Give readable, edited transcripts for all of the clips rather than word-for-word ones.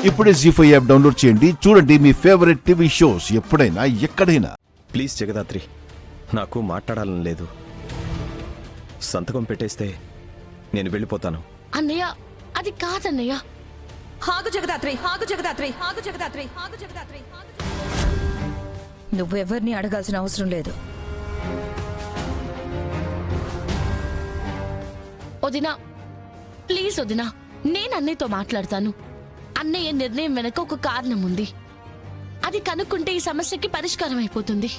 ఇప్పుడే జీ5 app download చేయండి. చూడండి మీ ఫేవరెట్ టీవీ షోస్ ఎప్పుడైనా ఎక్కడైనా. ప్లీజ్ జగదాత్రి, నాకు మాట్లాడాలని లేదు. సంతకం పెట్టేస్తే నేను వెళ్ళిపోతాను. అన్నయ్య, అది కాదన్నయ్య. ఆగు జగదాత్రి, ఆగు జగదాత్రి, ఆగు జగదాత్రి, ఆగు జగదాత్రి. నువ్వెవరిని అడగాల్సిన అవసరం లేదు. వదినా, ప్లీజ్ వదినా, నేను అన్నయ్యతో మాట్లాడతాను. అన్నయ్య నిర్ణయం వెనక ఒక కారణం ఉంది. అది కనుక్కుంటే ఈ సమస్యకి పరిష్కారం అయిపోతుంది.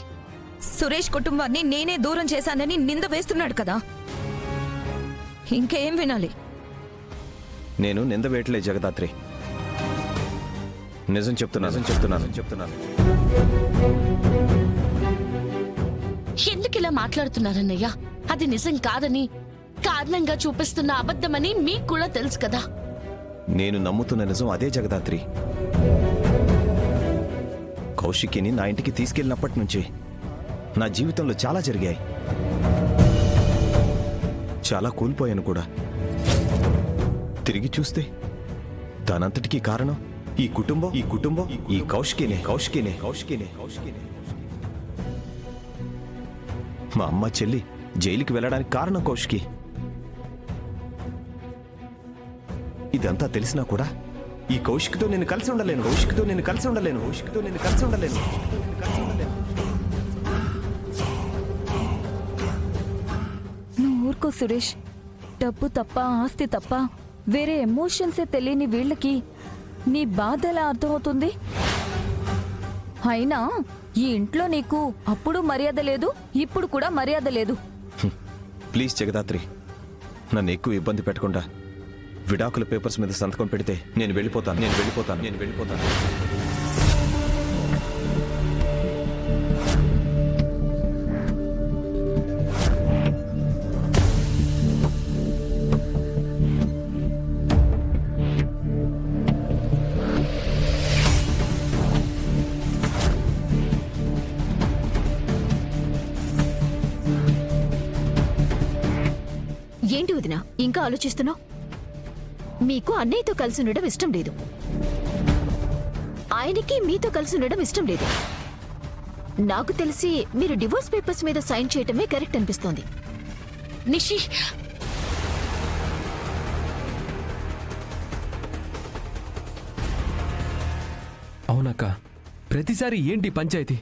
సురేష్ కుటుంబాన్ని నేనే దూరం చేశానని నింద వేస్తున్నాడు కదా, ఇంకేం వినాలి? నేను నింద వేయట్లే జగదాత్రి, నిజం చెప్తున్నాను. ఎందుకు ఇలా మాట్లాడుతున్నారన్నయ్య? అది నిజం కాదని, కారణంగా చూపిస్తున్న అబద్ధమని మీకు కూడా తెలుసు కదా. నేను నమ్ముతున్న నిజం అదే జగదాత్రి. కౌశికిని నా ఇంటికి తీసుకెళ్ళినప్పటి నుంచి నా జీవితంలో చాలా జరిగాయి, చాలా కోల్పోయాను కూడా. తిరిగి చూస్తే దానంతటికీ కారణం ఈ కుటుంబం ఈ కౌశికినే. మా అమ్మ చెల్లి జైలుకి వెళ్ళడానికి కారణం కౌశికి. ఇదంతా తెలిసినా కూడా ఈ కౌశిక్తో నేను కలిసి ఉండలేను. నువ్వు ఊరుకో సురేష్. డబ్బు తప్ప, ఆస్తి తప్ప వేరే ఎమోషన్సే తెలియని వీళ్ళకి నీ బాధ ఎలా అర్థమవుతుంది? అయినా ఈ ఇంట్లో నీకు అప్పుడు మర్యాద లేదు, ఇప్పుడు కూడా మర్యాద లేదు. ప్లీజ్ జగదాత్రి, నన్ను ఎక్కువ ఇబ్బంది పెట్టకుండా విడాకుల పేపర్స్ మీద సంతకం పెడితే నేను వెళ్ళిపోతాను. ఏంటి వదినా ఇంకా ఆలోచిస్తున్నావు? మీకు అన్నయ్యతో కలిసి ఉండడం ఇష్టం లేదు, ఆయనకి మీతో కలిసి ఉండడం ఇష్టం లేదు. నాకు తెలిసి మీరు డివోర్స్ పేపర్స్ మీద సైన్ చేయటమే కరెక్ట్ అనిపిస్తోంది. నిషి, అవునక్క, ప్రతిసారి ఏంటి పంచాయతీ?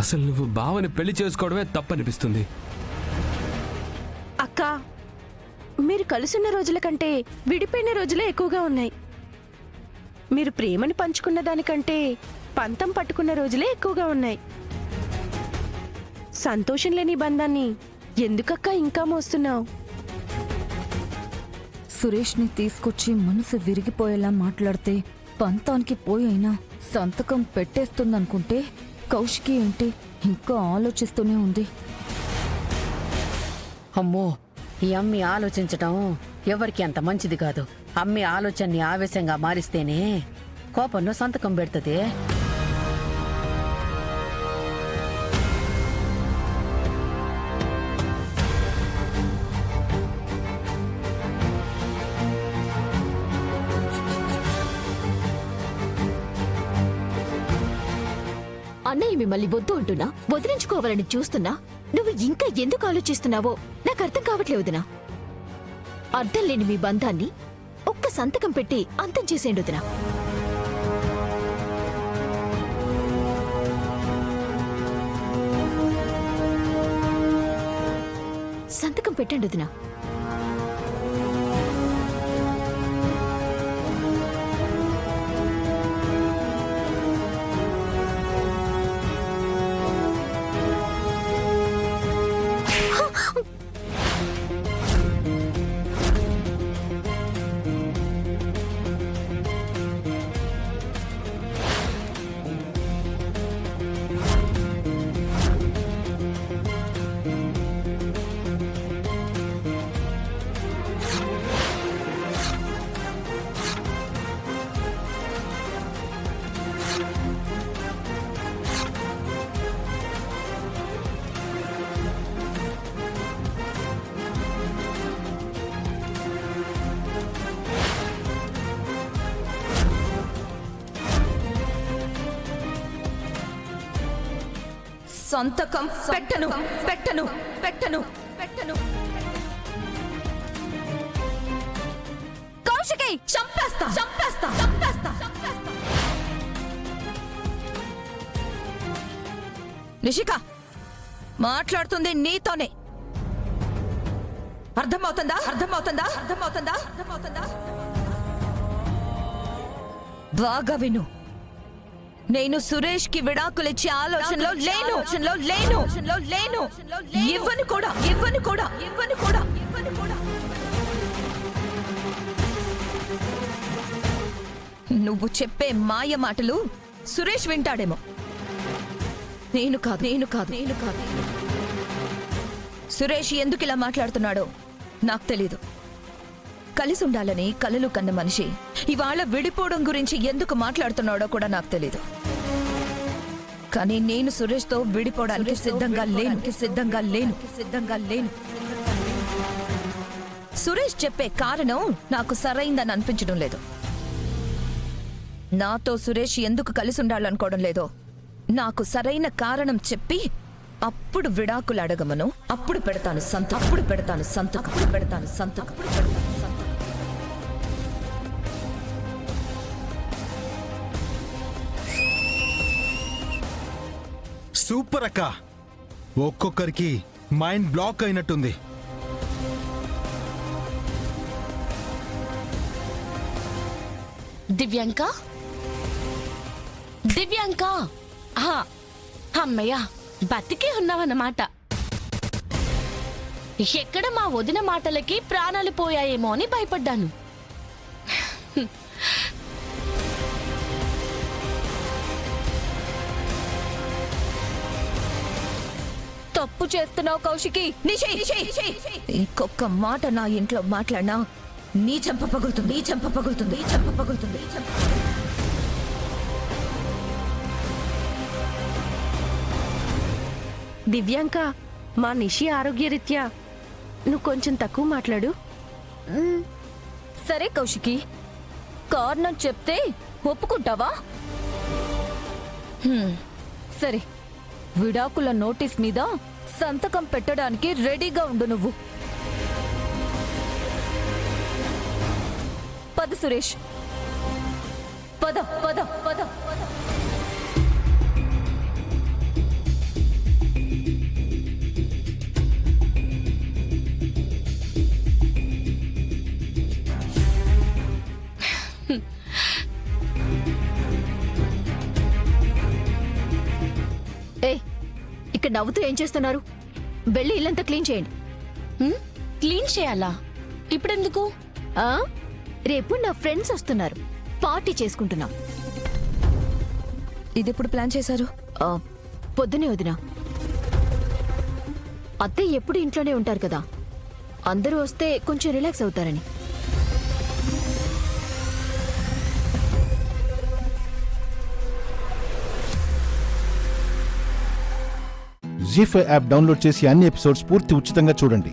అసలు నువ్వు బావని పెళ్లి చేసుకోవడమే తప్పనిపిస్తుంది. అక్కా, మీరు కలుసున్న రోజుల కంటే విడిపోయిన రోజులే ఎక్కువగా ఉన్నాయి. మీరు ప్రేమని పంచుకున్న దానికంటే పంతం పట్టుకున్న రోజులే ఎక్కువగా ఉన్నాయి. సంతోషం లేని బంధాన్ని ఎందుకక్కా ఇంకా మోస్తున్నావు? సురేష్ని తీసుకొచ్చి మనసు విరిగిపోయేలా మాట్లాడితే పంతానికి పోయైనా సంతకం పెట్టేస్తుందనుకుంటే కౌశికి ఏంటి ఇంకా ఆలోచిస్తూనే ఉంది. అమ్మో, ఈ అమ్మి ఆలోచించటం ఎవరికి అంత మంచిది కాదు. అమ్మి ఆలోచనని ఆవేశంగా మారిస్తేనే కోపంలో సంతకం పెడుతుంది. అన్నయ్య మిమ్మల్ని వద్దు అంటున్నా, వదిలించుకోవాలని చూస్తున్నా, నువ్వు ఇంకా ఎందుకు ఆలోచిస్తున్నావో నాకు అర్థం కావట్లేదు వదినా. అర్థం లేని మీ బంధాన్ని ఒక్క సంతకం పెట్టి అంతం చేసేయండి వదినా. సంతకం పెట్టండి వదినా. సంతకం పెట్టను పెట్టను పెట్టను పెట్టను కౌశికి చంపేస్తా చంపేస్తా చంపేస్తా చంపేస్తా రిషిక మాట్లాడుతుంది నీతోనే. అర్థమవుతుందా అర్థమవుతుందా అర్థమవుతుందా అర్థమవుతుందా? బాగా విను. నేను సురేష్ కి విడాకులిచ్చే ఆలోచనలో లేను. ఇవ్వను కూడా. నువ్వు చెప్పే మాయ మాటలు సురేష్ వింటాడేమో. నేను కాదు. సురేష్ ఎందుకు ఇలా మాట్లాడుతున్నాడో నాకు తెలీదు. కలిసి ఉండాలని కలలు కన్న మనిషి ఇవాళ విడిపోవడం గురించి ఎందుకు మాట్లాడుతున్నాడో కూడా నాకు తెలీదు. కానీ నేను సురేష్తో విడిపోవడానికి సిద్ధంగా లేను. సురేష్ చెప్పే కారణం నాకు సరైందని అనిపించడం లేదు. నాతో సురేష్ ఎందుకు కలిసి ఉండాలనుకోవడం లేదో నాకు సరైన కారణం చెప్పి అప్పుడు విడాకులు అడగమను. అప్పుడు పెడతాను సంతకం. సూపర్ అక్క, ఒక్కొక్కరికి మైండ్ బ్లాక్ అయినట్టుంది. దివ్యాంక అమ్మయ్య బతికే ఉన్నావన్నమాట. ఎక్కడ మా వదిన మాటలకి ప్రాణాలు పోయాయేమో అని భయపడ్డాను. తప్పు చేస్తున్నావు కౌశికి. ఇంకొక మాట నా ఇంట్లో మాట్లాడినా నీ చెంప పగులుతుంది. దివ్యాంక, మా నిషి ఆరోగ్యరీత్యా నువ్వు కొంచెం తక్కువ మాట్లాడు. సరే కౌశికి, కారణం చెప్తే ఒప్పుకుంటావా? సరే, విడాకుల నోటీస్ మీద సంతకం పెట్టడానికి రెడీగా ఉండు నువ్వు. పద సురేష్, పద. ఇక్కడ నవ్వుతూ ఏం చేస్తున్నారు? వెళ్ళి ఇల్లంతా క్లీన్ చేయండి. క్లీన్ చేయాలా? ఇప్పుడెందుకు? రేపు నా ఫ్రెండ్స్ వస్తున్నారు, పార్టీ చేసుకుంటున్నాం. ఇది ఎప్పుడు ప్లాన్ చేశారు? పొద్దునే వదినా. అత్తయ్య ఎప్పుడు ఇంట్లోనే ఉంటారు కదా, అందరూ వస్తే కొంచెం రిలాక్స్ అవుతారని. జీ5 యాప్ డౌన్లోడ్ చేసి అన్ని ఎపిసోడ్స్ పూర్తి ఉచితంగా చూడండి.